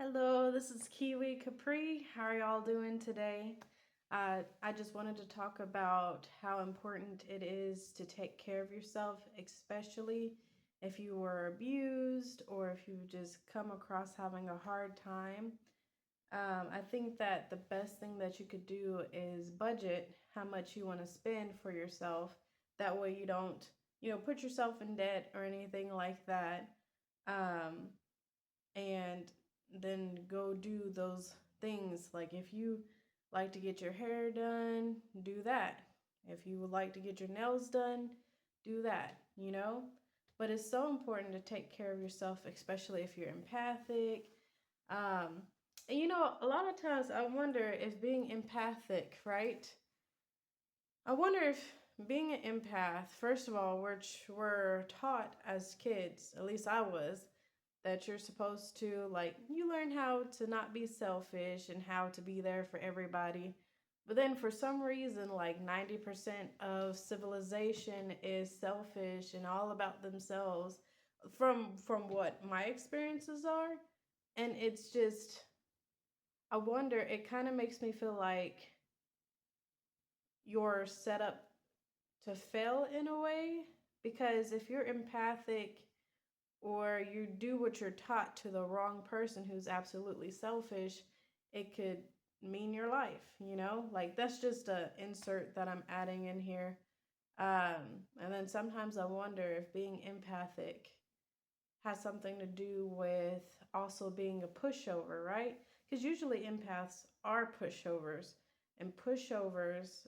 Hello, this is Kiwi Capri. How are y'all doing today? I just wanted to talk about how important it is to take care of yourself, especially if you were abused or if you've just come across having a hard time. I think that the best thing that you could do is budget how much you want to spend for yourself. That way you don't, put yourself in debt or anything like that. Um, and then go do those things. Like if you like to get your hair done, do that. If you would like to get your nails done, do that. But it's so important to take care of yourself, especially if you're empathic. Um, and a lot of times I wonder if being empathic, right? I wonder if being an empath, first of all, which we're taught as kids, at least I was, that you're supposed to you learn how to not be selfish and how to be there for everybody. But then for some reason, like 90% of civilization is selfish and all about themselves from what my experiences are. And it's just, I wonder, it kind of makes me feel like you're set up to fail in a way, because if you're empathic or you do what you're taught to the wrong person who's absolutely selfish, it could mean your life. Like that's just a insert that I'm adding in here. And then sometimes I wonder if being empathic has something to do with also being a pushover, right? Because usually empaths are pushovers, and pushovers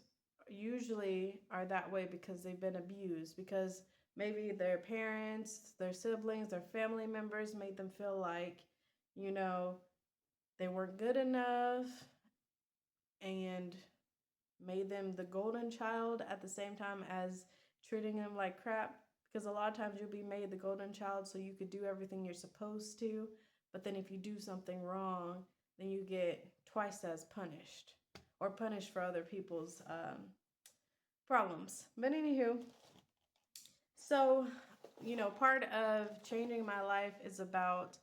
usually are that way because they've been abused, because maybe their parents, their siblings, their family members made them feel like, you know, they weren't good enough and made them the golden child at the same time as treating them like crap. Because a lot of times you'll be made the golden child so you could do everything you're supposed to, but then if you do something wrong, then you get twice as punished, or punished for other people's problems. But anywho, so part of changing my life is about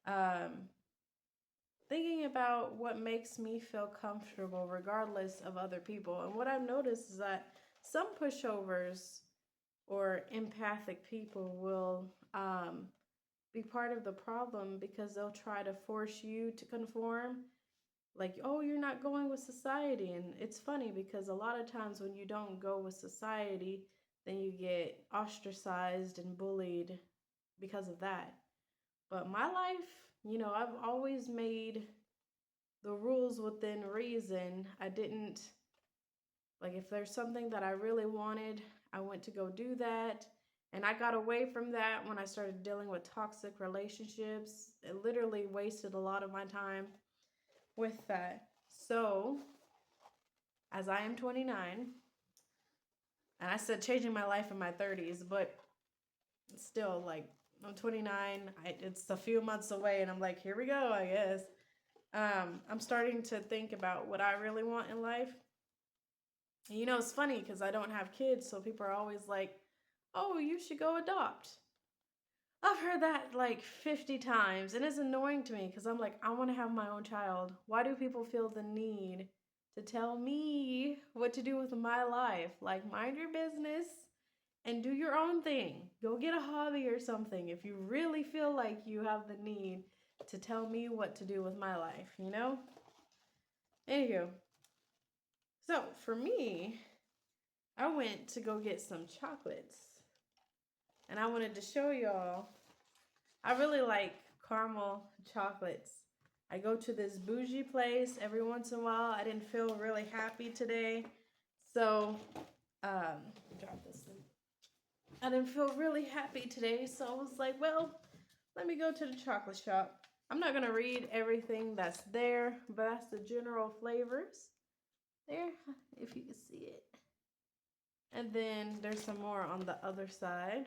um, thinking about what makes me feel comfortable regardless of other people. And what I've noticed is that some pushovers or empathic people will be part of the problem because they'll try to force you to conform. Like, oh, you're not going with society. And it's funny because a lot of times when you don't go with society, then you get ostracized and bullied because of that. But my life, I've always made the rules within reason. I didn't, like, if there's something that I really wanted, I went to go do that. And I got away from that when I started dealing with toxic relationships. It literally wasted a lot of my time with that. So, as I am 29, and I said changing my life in my 30s, but still, like, I'm 29. It's a few months away, and I'm like, here we go, I guess. I'm starting to think about what I really want in life. And it's funny because I don't have kids, so people are always like, oh, you should go adopt. I've heard that like 50 times, and it's annoying to me because I'm like, I want to have my own child. Why do people feel the need to tell me what to do with my life? Like, mind your business and do your own thing. Go get a hobby or something if you really feel like you have the need to tell me what to do with my life? Anywho, so for me, I went to go get some chocolates, and I wanted to show y'all. I really like caramel chocolates. I go to this bougie place every once in a while. I didn't feel really happy today, so drop this thing. I didn't feel really happy today, so I was like, well, let me go to the chocolate shop. I'm not gonna read everything that's there, but that's the general flavors there, if you can see it. And then there's some more on the other side.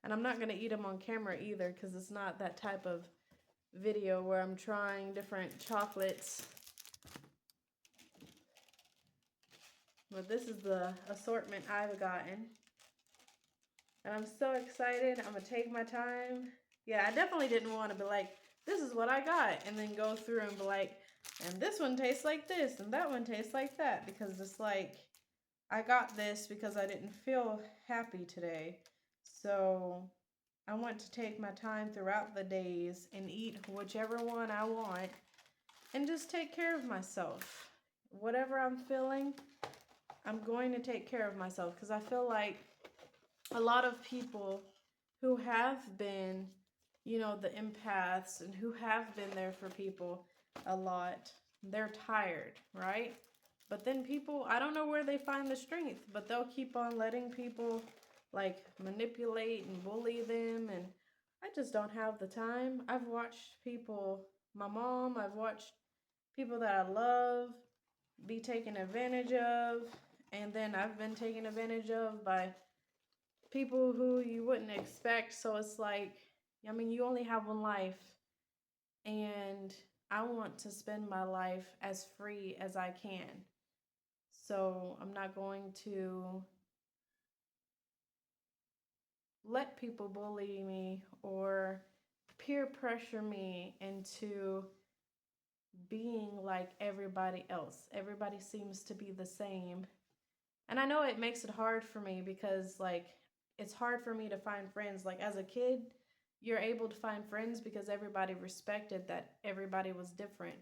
And I'm not going to eat them on camera either because it's not that type of video where I'm trying different chocolates. But this is the assortment I've gotten. And I'm so excited. I'm going to take my time Yeah, I definitely didn't want to be like, this is what I got, and then go through and be like, and this one tastes like this, and that one tastes like that, because it's like, I got this because I didn't feel happy today. So I want to take my time throughout the days and eat whichever one I want and just take care of myself. Whatever I'm feeling, I'm going to take care of myself, because I feel like a lot of people who have been, the empaths and who have been there for people a lot, they're tired, right? But then people, I don't know where they find the strength, but they'll keep on letting people like manipulate and bully them. And I just don't have the time. I've watched people, my mom, I've watched people that I love be taken advantage of. And then I've been taken advantage of by people who you wouldn't expect. So it's like, I mean, you only have one life, and I want to spend my life as free as I can. So I'm not going to let people bully me or peer pressure me into being like everybody else. Everybody seems to be the same. And I know it makes it hard for me, because like it's hard for me to find friends. Like as a kid, you're able to find friends because everybody respected that everybody was different.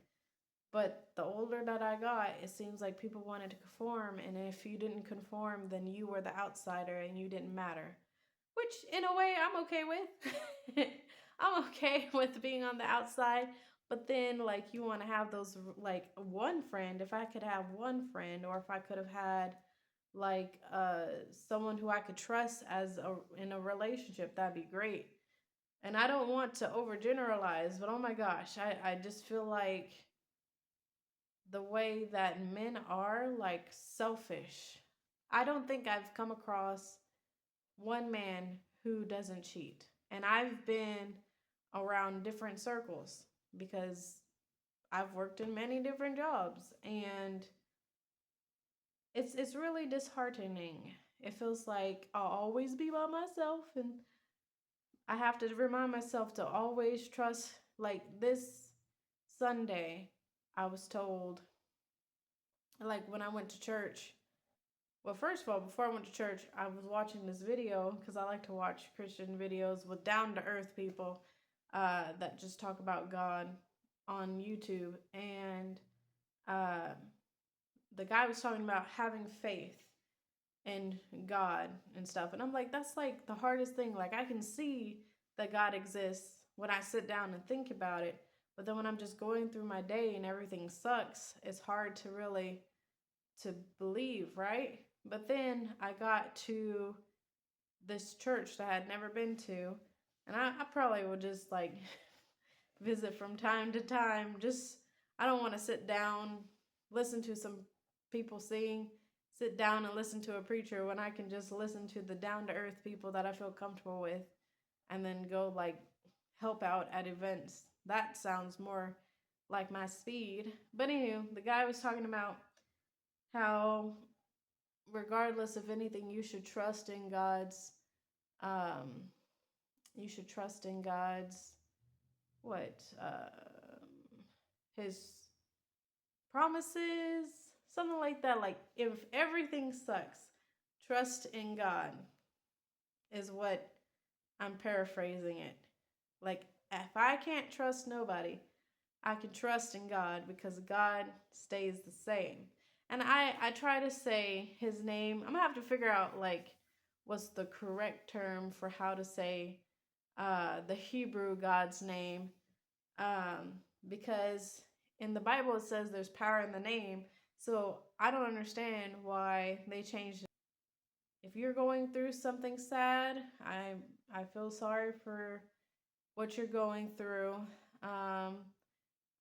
But the older that I got, it seems like people wanted to conform, and if you didn't conform, then you were the outsider and you didn't matter. Which, in a way, I'm okay with. I'm okay with being on the outside, but then, like, you want to have those, like, one friend. If I could have one friend, or if I could have had, like, someone who I could trust in a relationship, that'd be great. And I don't want to overgeneralize, but oh my gosh, I just feel like the way that men are like selfish. I don't think I've come across one man who doesn't cheat. And I've been around different circles because I've worked in many different jobs, and it's really disheartening. It feels like I'll always be by myself, and I have to remind myself to always trust. Like this Sunday, I was told, like when I went to church. Well, first of all, before I went to church, I was watching this video because I like to watch Christian videos with down to earth people that just talk about God on YouTube. And uh, the guy was talking about having faith in God and stuff. And I'm like, that's like the hardest thing. Like, I can see that God exists when I sit down and think about it. But then when I'm just going through my day and everything sucks, it's hard to really to believe, right? But then I got to this church that I had never been to, and I probably would just like visit from time to time. Just, I don't want to sit down, listen to some people sing, sit down and listen to a preacher when I can just listen to the down to earth people that I feel comfortable with, and then go like help out at events. That sounds more like my speed. But anyway, the guy was talking about how regardless of anything, um you should trust in God's what his promises, something like that. Like if everything sucks, trust in God is what I'm paraphrasing it. Like if I can't trust nobody, I can trust in God because God stays the same. And I try to say his name. I'm gonna have to figure out like what's the correct term for how to say the Hebrew God's name, um, because in the Bible it says there's power in the name. So I don't understand why they changed it. If you're going through something sad, I feel sorry for what you're going through. Um,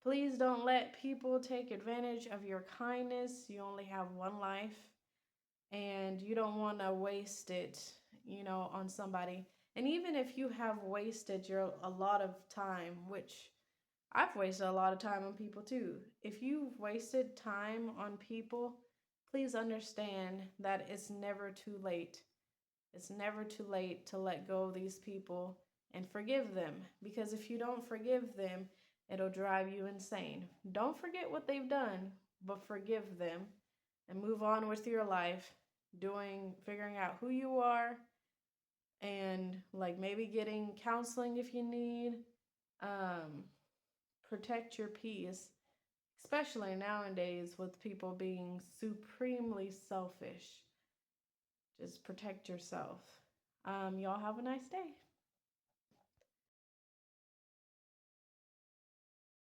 Please don't let people take advantage of your kindness. You only have one life, and you don't want to waste it, on somebody. And even if you have wasted a lot of time, which I've wasted a lot of time on people too. If you've wasted time on people, please understand that it's never too late. It's never too late to let go of these people and forgive them, because if you don't forgive them, it'll drive you insane. Don't forget what they've done, but forgive them and move on with your life, figuring out who you are, and like maybe getting counseling if you need. Um, Protect your peace, especially nowadays with people being supremely selfish. Just protect yourself. Y'all have a nice day.